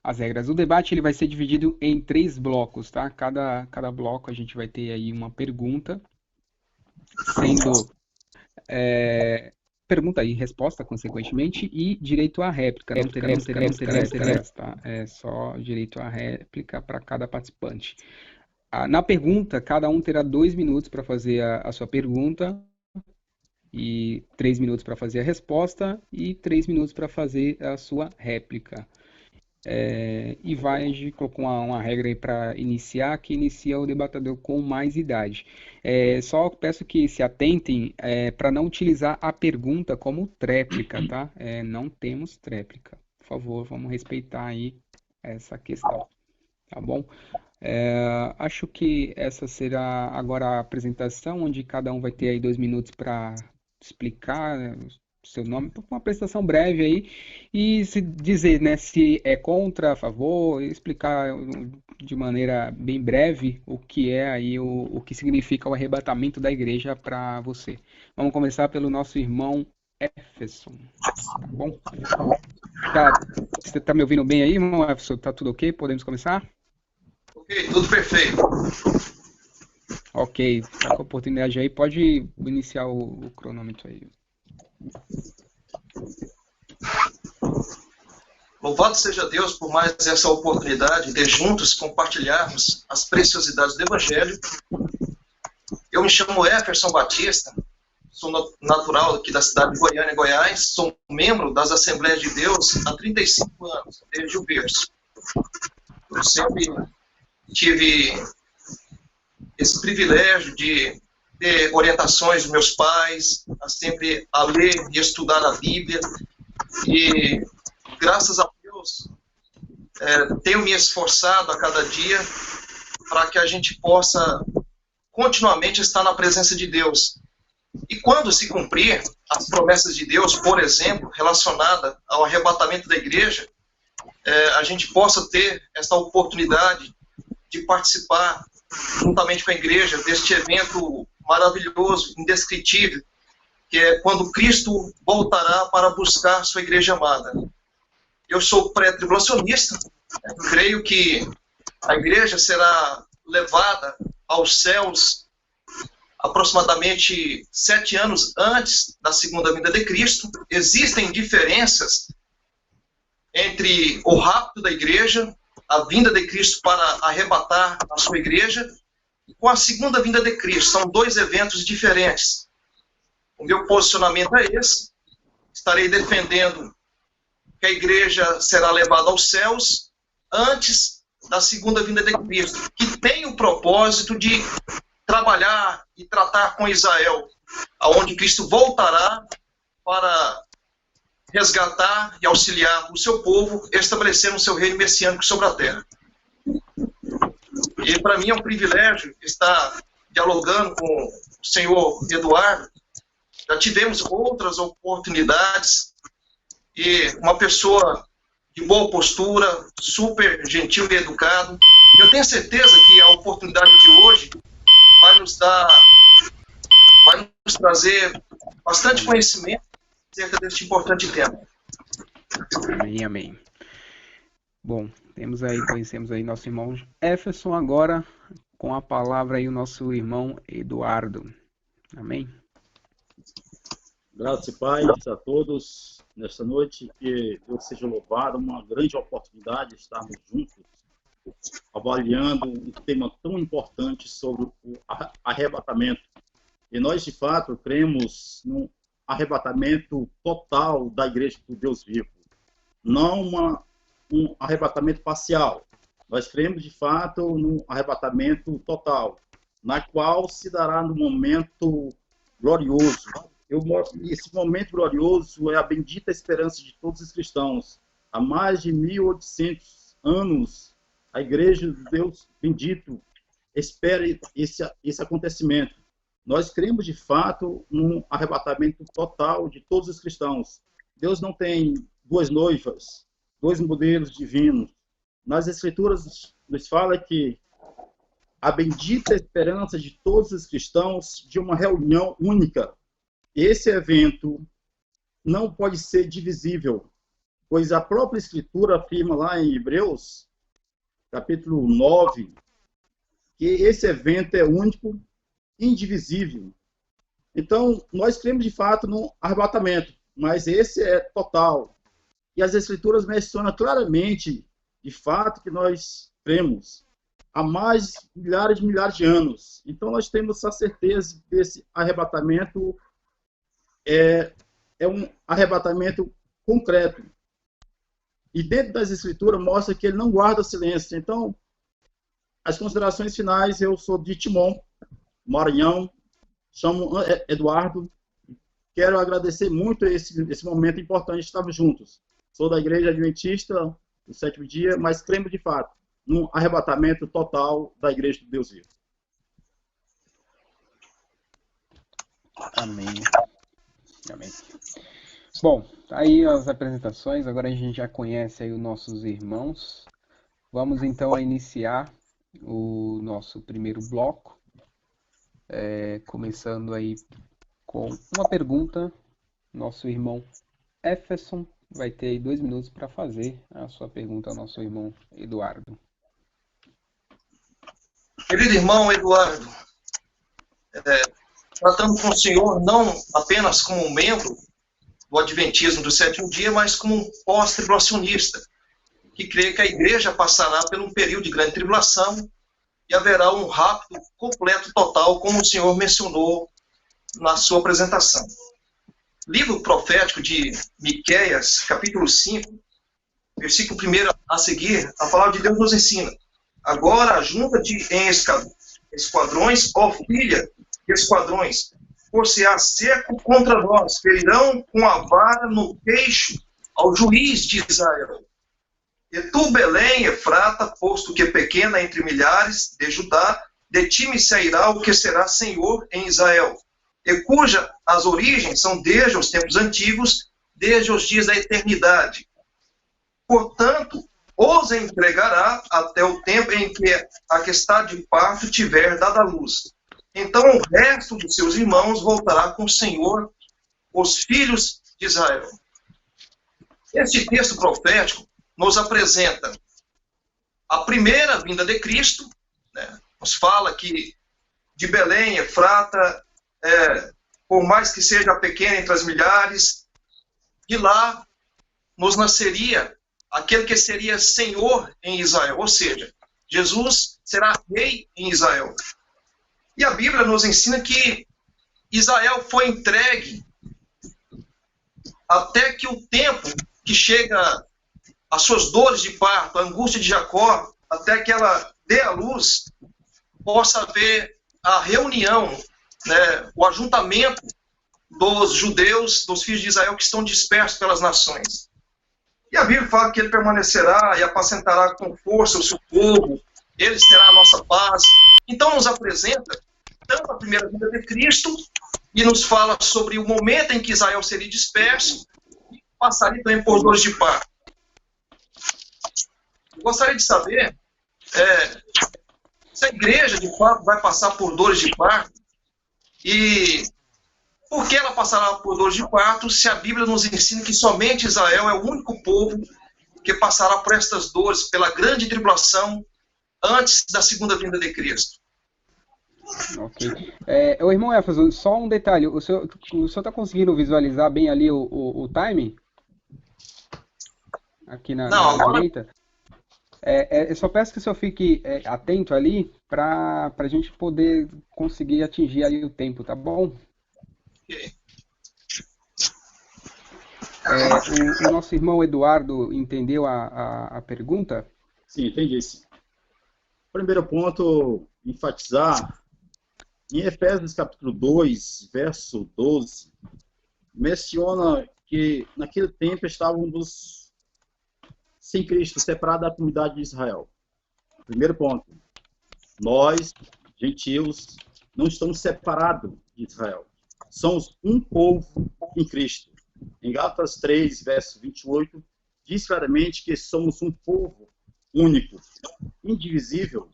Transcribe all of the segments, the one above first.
as regras. O debate ele vai ser dividido em 3 blocos, tá? Cada bloco a gente vai ter aí uma pergunta, sendo pergunta e resposta, consequentemente, e direito à réplica. Não teremos regras, tá? É só direito à réplica para cada participante. Na pergunta, cada um terá 2 minutos para fazer a sua pergunta, e 3 minutos para fazer a resposta, e 3 minutos para fazer a sua réplica. E a gente colocou uma regra aí para iniciar, que inicia o debatedor com mais idade. Só peço que se atentem para não utilizar a pergunta como tréplica, tá? Não temos tréplica. Por favor, vamos respeitar aí essa questão, tá bom? Acho que essa será agora a apresentação, onde cada um vai ter aí 2 minutos para explicar, né, o seu nome, uma apresentação breve aí, e se dizer, né, se é contra, a favor, explicar de maneira bem breve o que é aí, o que significa o arrebatamento da igreja para você. Vamos começar pelo nosso irmão Efferson, tá bom? Você está me ouvindo bem aí, irmão Efferson? Tá tudo ok? Podemos começar? Ok, tudo perfeito. Ok, tá com a oportunidade aí, pode iniciar o cronômetro aí. Louvado seja Deus por mais essa oportunidade de juntos compartilharmos as preciosidades do Evangelho. Eu me chamo Efferson Batista, sou natural aqui da cidade de Goiânia, Goiás, sou membro das Assembleias de Deus há 35 anos, desde o berço. Eu sempre tive esse privilégio de ter orientações dos meus pais, sempre a ler e estudar a Bíblia, e graças a Deus tenho me esforçado a cada dia para que a gente possa continuamente estar na presença de Deus. E quando se cumprir as promessas de Deus, por exemplo, relacionada ao arrebatamento da igreja, a gente possa ter essa oportunidade de participar juntamente com a igreja deste evento maravilhoso, indescritível, que é quando Cristo voltará para buscar sua igreja amada. Eu sou pré-tribulacionista, creio que a igreja será levada aos céus aproximadamente 7 anos antes da segunda vinda de Cristo. Existem diferenças entre o rapto da igreja, a vinda de Cristo para arrebatar a sua igreja, e com a segunda vinda de Cristo. São 2 eventos diferentes. O meu posicionamento é esse. Estarei defendendo que a igreja será levada aos céus antes da segunda vinda de Cristo, que tem o propósito de trabalhar e tratar com Israel, aonde Cristo voltará para resgatar e auxiliar o seu povo, estabelecendo o seu reino messiânico sobre a terra. E para mim é um privilégio estar dialogando com o senhor Eduardo. Já tivemos outras oportunidades, e uma pessoa de boa postura, super gentil e educado. Eu tenho certeza que a oportunidade de hoje vai nos trazer bastante conhecimento acerca deste importante tema. Amém, amém. Bom, conhecemos aí nosso irmão Efferson, agora com a palavra aí o nosso irmão Eduardo. Amém. Graças e paz a todos nesta noite, que Deus seja louvado, uma grande oportunidade de estarmos juntos, avaliando um tema tão importante sobre o arrebatamento. E nós, de fato, cremos no arrebatamento total da igreja do Deus vivo, não um arrebatamento parcial. Nós cremos, de fato, no arrebatamento total, na qual se dará no momento glorioso. Esse momento glorioso é a bendita esperança de todos os cristãos. Há mais de 1800 anos, a igreja do Deus bendito espera esse acontecimento. Nós cremos, de fato, num arrebatamento total de todos os cristãos. Deus não tem 2 noivas, 2 modelos divinos. Nas Escrituras nos fala que a bendita esperança de todos os cristãos de uma reunião única. Esse evento não pode ser divisível. pois a própria Escritura afirma lá em Hebreus, capítulo 9, que esse evento é único, indivisível. Então, nós cremos de fato no arrebatamento, mas esse é total. E as Escrituras mencionam claramente, de fato, que nós cremos há mais milhares de anos. Então, nós temos a certeza que esse arrebatamento é um arrebatamento concreto. E dentro das Escrituras mostra que ele não guarda silêncio. Então, as considerações finais, eu sou de Timon, Maranhão, chamo Eduardo. Quero agradecer muito esse momento importante de estarmos juntos. Sou da Igreja Adventista do Sétimo Dia, mas cremos de fato num arrebatamento total da Igreja do Deus Vivo. Amém. Amém. Bom, aí as apresentações, agora a gente já conhece aí os nossos irmãos. Vamos então a iniciar o nosso primeiro bloco, começando aí com uma pergunta. Nosso irmão Efferson vai ter aí 2 minutos para fazer a sua pergunta ao nosso irmão Eduardo. Querido irmão Eduardo, tratando com o senhor não apenas como um membro do Adventismo do Sétimo Dia, mas como um pós-tribulacionista, que crê que a igreja passará por um período de grande tribulação e haverá um rapto completo, total, como o senhor mencionou na sua apresentação. Livro profético de Miqueias, capítulo 5, versículo 1 a seguir, a palavra de Deus nos ensina: agora ajunta-te em esquadrões, ó filha de esquadrões, por-se-á seco contra nós, ferirão com a vara no queixo ao juiz de Israel. E tu, Belém, Efrata, posto que pequena entre milhares de Judá, de ti me sairá o que será senhor em Israel, e cuja as origens são desde os tempos antigos, desde os dias da eternidade. Portanto, os entregará até o tempo em que a que está de parto tiver dado a luz. Então o resto dos seus irmãos voltará com o Senhor, os filhos de Israel. Este texto profético nos apresenta a primeira vinda de Cristo, né? Nos fala que de Belém, Efrata, por mais que seja pequena entre as milhares, de lá nos nasceria aquele que seria Senhor em Israel, ou seja, Jesus será rei em Israel. E a Bíblia nos ensina que Israel foi entregue até que o tempo que chega as suas dores de parto, a angústia de Jacó, até que ela dê a luz, possa haver a reunião, né, o ajuntamento dos judeus, dos filhos de Israel que estão dispersos pelas nações. E a Bíblia fala que ele permanecerá e apacentará com força o seu povo, ele será a nossa paz. Então nos apresenta tanto a primeira vinda de Cristo, e nos fala sobre o momento em que Israel seria disperso e passaria também por dores de parto. Eu gostaria de saber se a igreja de fato vai passar por dores de parto, e por que ela passará por dores de parto se a Bíblia nos ensina que somente Israel é o único povo que passará por estas dores, pela grande tribulação, antes da segunda vinda de Cristo? Ok. O irmão Éfeso, só um detalhe. O senhor está conseguindo visualizar bem ali o time? Aqui na direita? Eu só peço que o senhor fique atento ali para a gente poder conseguir atingir ali o tempo, tá bom? Okay. O nosso irmão Eduardo entendeu a pergunta? Sim, entendi. Sim. Primeiro ponto, enfatizar, em Efésios capítulo 2, verso 12, menciona que naquele tempo estávamos sem Cristo, separados da comunidade de Israel. Primeiro ponto, nós, gentios, não estamos separados de Israel. Somos um povo em Cristo. Em Gálatas 3, verso 28, diz claramente que somos um povo único, indivisível,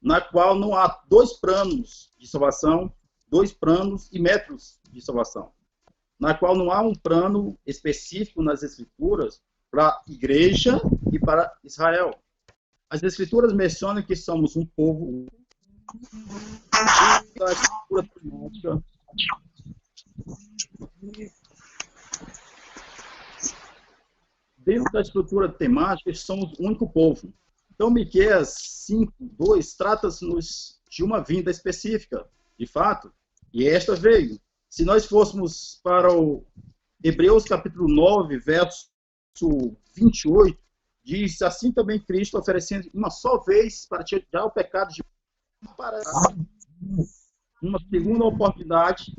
na qual não há dois planos de salvação, dois planos e métodos de salvação, na qual não há um plano específico nas Escrituras para a igreja e para Israel. As Escrituras mencionam que somos um povo da estrutura temática. Dentro da estrutura temática, somos o único povo. Então, Miqueias 5:2 trata-nos de uma vinda específica, de fato, e esta veio. Se nós fôssemos para o Hebreus capítulo 9, verso 28, diz, assim também Cristo oferecendo uma só vez para tirar o pecado de para uma segunda oportunidade,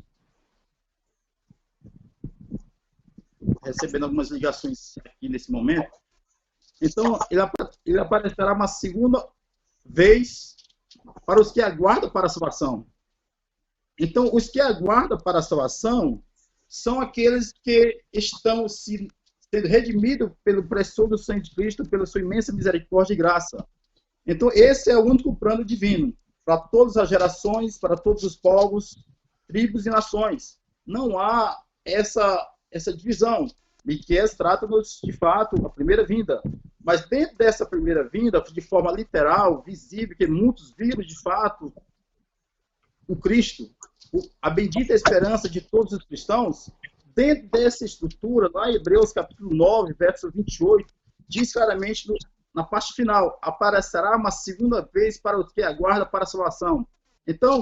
recebendo algumas ligações aqui nesse momento. Então, ele aparecerá uma segunda vez para os que aguardam para a salvação. Então, os que aguardam para a salvação são aqueles que estão sendo redimidos pelo precioso do sangue de Cristo, pela sua imensa misericórdia e graça. Então, esse é o único plano divino para todas as gerações, para todos os povos, tribos e nações. Não há essa divisão. Miqueias trata-nos, de fato, a primeira vinda. Mas dentro dessa primeira vinda, de forma literal, visível, que muitos viram, de fato, o Cristo, a bendita esperança de todos os cristãos, dentro dessa estrutura, lá em Hebreus capítulo 9, verso 28, diz claramente na parte final, aparecerá uma segunda vez para os que aguardam para a salvação. Então,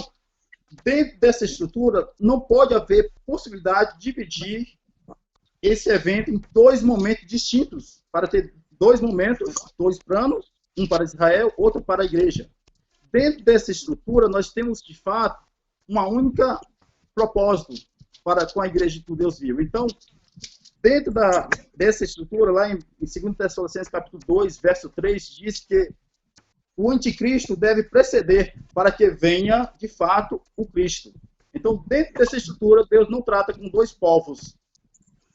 dentro dessa estrutura, não pode haver possibilidade de dividir esse evento em dois momentos distintos, para ter dois momentos, dois planos, um para Israel, outro para a igreja. Dentro dessa estrutura, nós temos, de fato, uma única propósito com a igreja do Deus vivo. Então, dentro dessa estrutura, lá em 2 Tessalonicenses capítulo 2, verso 3, diz que o anticristo deve preceder para que venha, de fato, o Cristo. Então, dentro dessa estrutura, Deus não trata com dois povos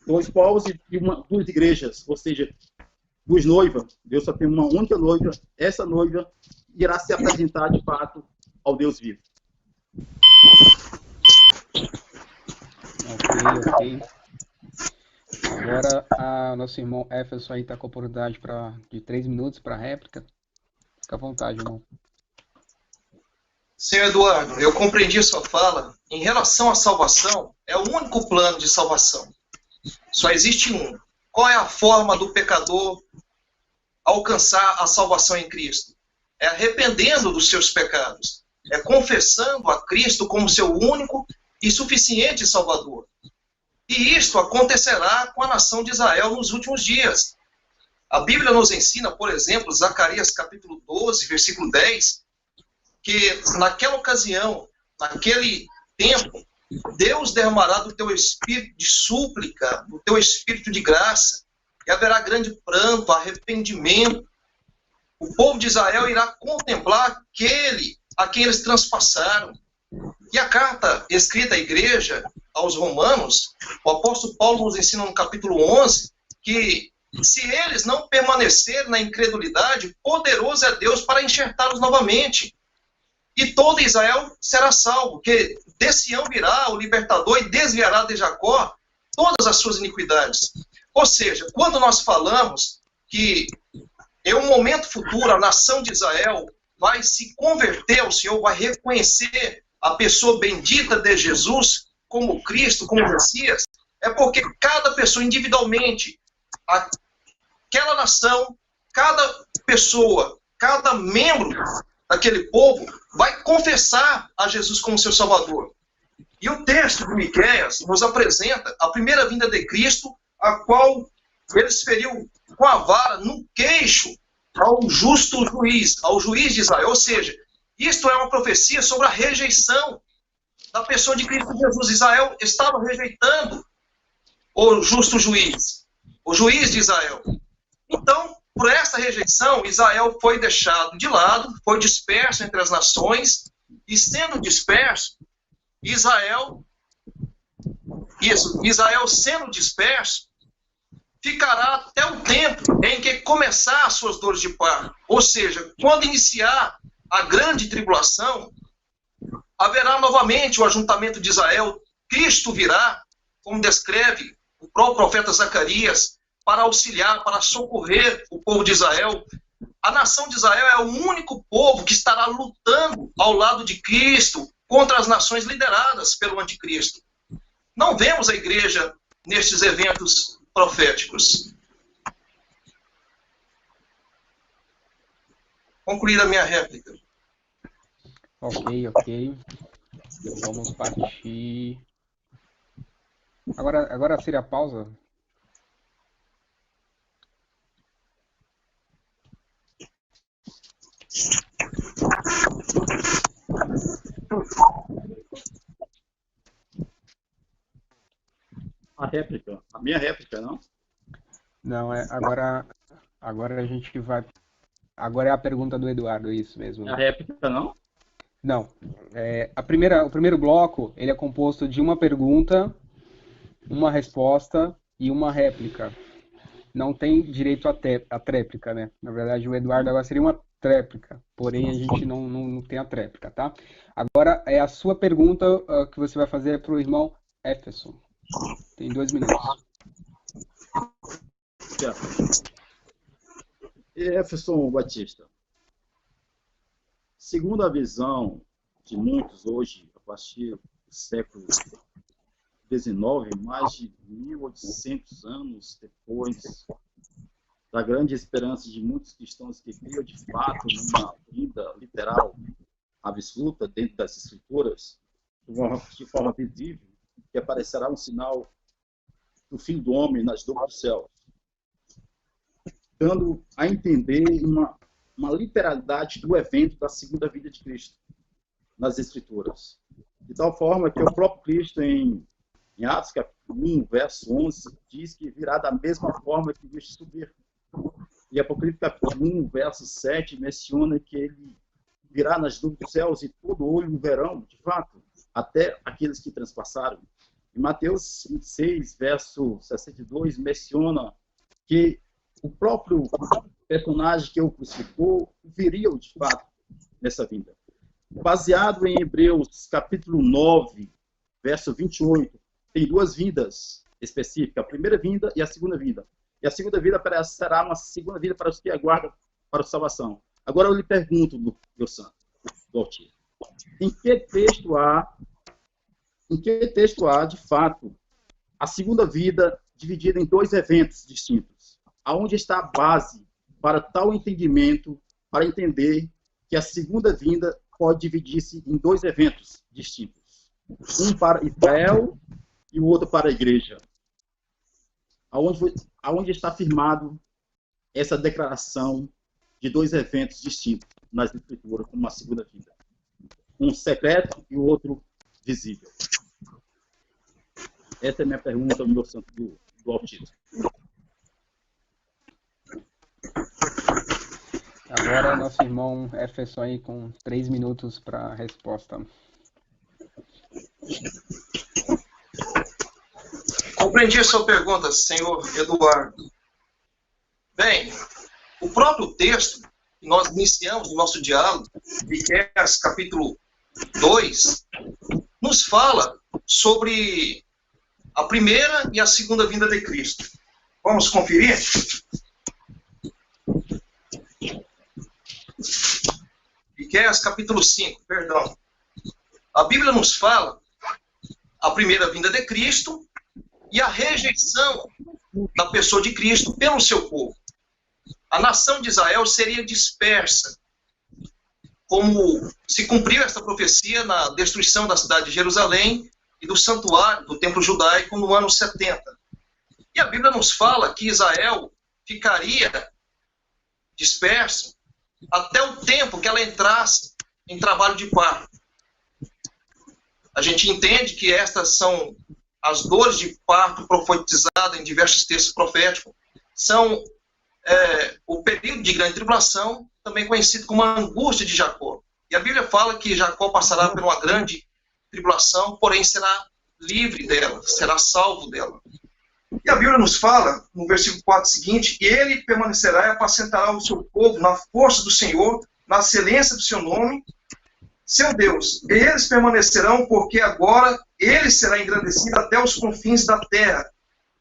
e duas igrejas, ou seja, duas noivas. Deus só tem uma única noiva, essa noiva irá se apresentar, de fato, ao Deus vivo. Ok. Agora, nosso irmão Éfeso aí está com a oportunidade de 3 minutos para réplica. Fica à vontade, irmão. Senhor Eduardo, eu compreendi a sua fala. Em relação à salvação, é o único plano de salvação. Só existe um. Qual é a forma do pecador alcançar a salvação em Cristo? É arrependendo dos seus pecados. É confessando a Cristo como seu único e suficiente Salvador. E isto acontecerá com a nação de Israel nos últimos dias. A Bíblia nos ensina, por exemplo, Zacarias capítulo 12, versículo 10, que naquela ocasião, naquele tempo, Deus derramará do teu espírito de súplica, do teu espírito de graça, e haverá grande pranto, arrependimento. O povo de Israel irá contemplar aquele a quem eles transpassaram. E a carta escrita à igreja, aos romanos, o apóstolo Paulo nos ensina no capítulo 11, que se eles não permanecerem na incredulidade, poderoso é Deus para enxertá-los novamente. E todo Israel será salvo, que de Sião virá o libertador e desviará de Jacó todas as suas iniquidades. Ou seja, quando nós falamos que em um momento futuro a nação de Israel vai se converter ao Senhor, vai reconhecer a pessoa bendita de Jesus como Cristo, como Messias, é porque cada pessoa individualmente, aquela nação, cada pessoa, cada membro daquele povo vai confessar a Jesus como seu Salvador. E o texto de Miqueias nos apresenta a primeira vinda de Cristo, a qual ele se feriu com a vara no queixo ao justo juiz, ao juiz de Israel. Ou seja, isto é uma profecia sobre a rejeição da pessoa de Cristo Jesus. Israel estava rejeitando o justo juiz, o juiz de Israel. Então, por essa rejeição, Israel foi deixado de lado, foi disperso entre as nações, e sendo disperso, Israel sendo disperso, ficará até o tempo em que começar as suas dores de parto. Ou seja, quando iniciar a grande tribulação, haverá novamente o ajuntamento de Israel. Cristo virá, como descreve o próprio profeta Zacarias, para auxiliar, para socorrer o povo de Israel. A nação de Israel é o único povo que estará lutando ao lado de Cristo contra as nações lideradas pelo anticristo. Não vemos a igreja nestes eventos proféticos. Concluída a minha réplica. Ok. Vamos partir. Agora seria a pausa? A réplica. A minha réplica, não? Não, agora a gente vai. Agora é a pergunta do Eduardo, isso mesmo. A réplica, não? Não. O primeiro bloco, ele é composto de uma pergunta, uma resposta e uma réplica. Não tem direito à tréplica, né? Na verdade, o Eduardo agora seria uma tréplica, porém a gente não tem a tréplica, tá? Agora é a sua pergunta que você vai fazer para o irmão Éfeson. Tem 2 minutos. Éfeson Batista, segundo a visão de muitos hoje, a partir do século XIX, mais de 1800 anos depois da grande esperança de muitos cristãos que criam de fato numa vida literal absoluta dentro das Escrituras, de forma visível, que aparecerá um sinal do Filho do Homem nas nuvens do céu, dando a entender uma literalidade do evento da segunda vinda de Cristo nas Escrituras. De tal forma que o próprio Cristo, em Atos capítulo 1, verso 11, diz que virá da mesma forma que Cristo subir. E Apocalipse capítulo 1, verso 7, menciona que ele virá nas nuvens dos céus e todo olho o verão, de fato, até aqueles que transpassaram. E Mateus 26, verso 62, menciona que o próprio personagem que o crucificou viria de fato nessa vinda. Baseado em Hebreus capítulo 9, verso 28, tem 2 vindas específicas, a primeira vinda e a segunda vinda. E a segunda vinda será uma segunda vinda para os que aguardam para a salvação. Agora eu lhe pergunto, meu santo, doutor, em que texto há, de fato, a segunda vida dividida em 2 eventos distintos? Aonde está a base para tal entendimento, para entender que a segunda vinda pode dividir-se em 2 eventos distintos? Um para Israel e o outro para a igreja. Aonde está firmado essa declaração de 2 eventos distintos nas Escrituras, como uma segunda vinda? Um secreto e o outro visível. Essa é a minha pergunta, meu santo do Altíssimo. Agora nosso irmão Éfeson aí com 3 minutos para a resposta. Compreendi a sua pergunta, senhor Eduardo. Bem, o próprio texto que nós iniciamos o nosso diálogo, Miqueias capítulo 2, nos fala sobre a primeira e a segunda vinda de Cristo. Vamos conferir? Miqueias capítulo 5, perdão. A Bíblia nos fala a primeira vinda de Cristo e a rejeição da pessoa de Cristo pelo seu povo. A nação de Israel seria dispersa, como se cumpriu esta profecia na destruição da cidade de Jerusalém e do santuário do templo judaico no ano 70. E a Bíblia nos fala que Israel ficaria disperso até o tempo que ela entrasse em trabalho de parto. A gente entende que estas são as dores de parto profetizadas em diversos textos proféticos, são o período de grande tribulação, também conhecido como a angústia de Jacó. E a Bíblia fala que Jacó passará por uma grande tribulação, porém será livre dela, será salvo dela. E a Bíblia nos fala, no versículo 4 seguinte, e ele permanecerá e apacentará o seu povo na força do Senhor, na excelência do seu nome, seu Deus. Eles permanecerão porque agora ele será engrandecido até os confins da terra.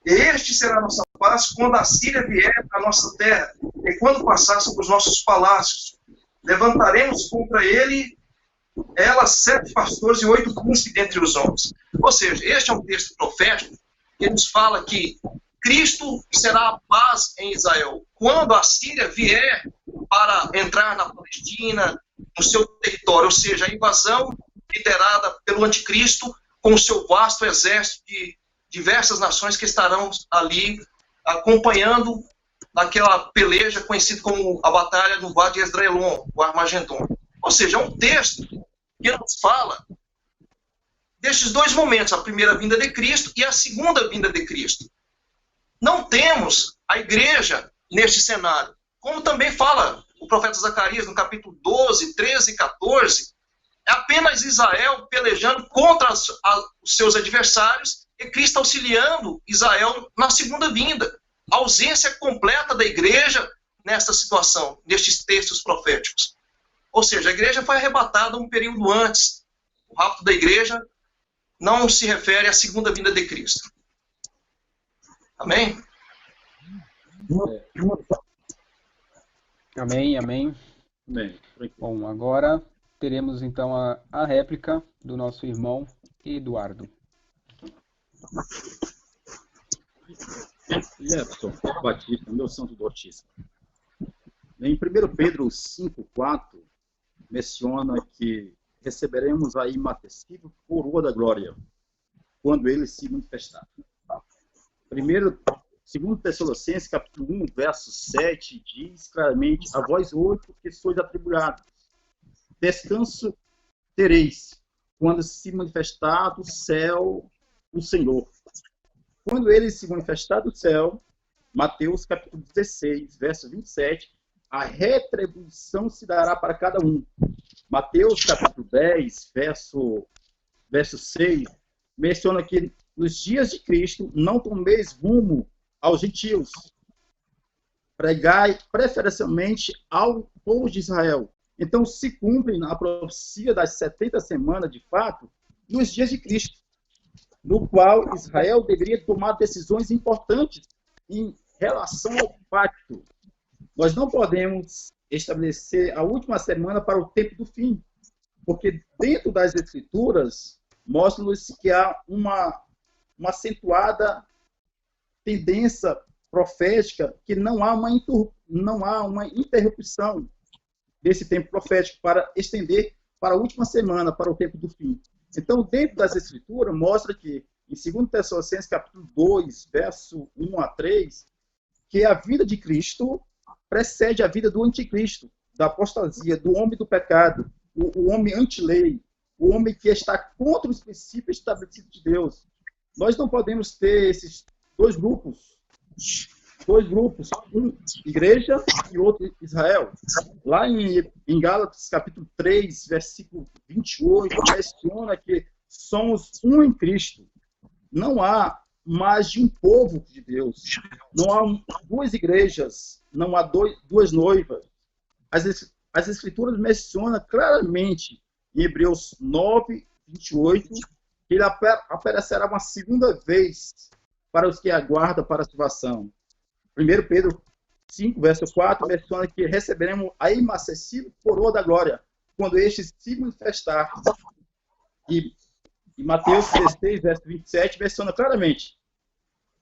Este será a nossa paz quando a Síria vier à nossa terra, e quando passar sobre os nossos palácios. Levantaremos contra ela 7 pastores e 8 príncipes dentre os homens. Ou seja, este é um texto profético que nos fala que Cristo será a paz em Israel. Quando a Síria vier para entrar na Palestina, no seu território, ou seja, a invasão liderada pelo anticristo com o seu vasto exército de diversas nações que estarão ali acompanhando aquela peleja conhecida como a Batalha do Vale de Esdraelon, o Armagedon. Ou seja, é um texto que nos fala destes dois momentos, a primeira vinda de Cristo e a segunda vinda de Cristo. Não temos a igreja neste cenário. Como também fala o profeta Zacarias no capítulo 12, 13 e 14, é apenas Israel pelejando contra os seus adversários e Cristo auxiliando Israel na segunda vinda. A ausência completa da igreja nesta situação, nestes textos proféticos. Ou seja, a igreja foi arrebatada um período antes. O rapto da igreja não se refere à segunda vinda de Cristo. Amém? Amém, amém. Bem, Bom, agora teremos então a réplica do nosso irmão Eduardo. Jefferson Batista, meu santo do Batismo. Em 1 Pedro 5,4, menciona que receberemos a imatecível coroa da glória quando ele se manifestar. 2 Tessalonicenses, capítulo 1, verso 7, diz claramente: a vós outros que sois atribulados, descanso tereis quando se manifestar do céu o Senhor. Quando ele se manifestar do céu, Mateus capítulo 16, verso 27, a retribuição se dará para cada um. Mateus capítulo 10, verso 6, menciona que nos dias de Cristo não tomeis rumo aos gentios, pregai preferencialmente ao povo de Israel. Então se cumpre a profecia das 70 semanas de fato nos dias de Cristo, no qual Israel deveria tomar decisões importantes em relação ao pacto. Nós não podemos estabelecer a última semana para o tempo do fim, porque dentro das Escrituras mostra-nos que há uma acentuada tendência profética, que não há uma interrupção desse tempo profético para estender para a última semana, para o tempo do fim. Então, dentro das Escrituras, mostra que, em 2 Tessalonicenses, capítulo 2, verso 1 a 3, que a vida de Cristo precede a vida do anticristo, da apostasia, do homem do pecado, o homem anti-lei, o homem que está contra os princípios estabelecidos de Deus. Nós não podemos ter esses dois grupos, um igreja e outro Israel. Lá em Gálatas, capítulo 3, versículo 28, menciona que somos um em Cristo. Não há mais de um povo de Deus. Não há duas igrejas, não há duas noivas. As Escrituras mencionam claramente, em Hebreus 9, 28, que ele aparecerá uma segunda vez para os que aguardam para a salvação. 1 Pedro 5, verso 4, menciona que receberemos a inacessível coroa da glória quando este se manifestar. E Mateus 16, verso 27, menciona claramente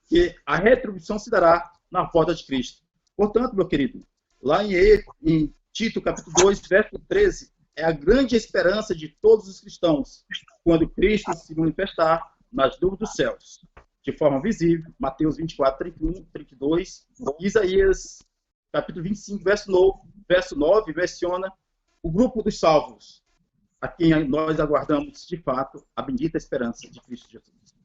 que a retribuição se dará na volta de Cristo. Portanto, meu querido, lá em Tito, capítulo 2, verso 13, é a grande esperança de todos os cristãos, quando Cristo se manifestar nas nuvens dos céus, de forma visível. Mateus 24, 31, 32, Isaías, capítulo 25, verso 9, menciona o grupo dos salvos, a quem nós aguardamos, de fato, a bendita esperança de Cristo Jesus.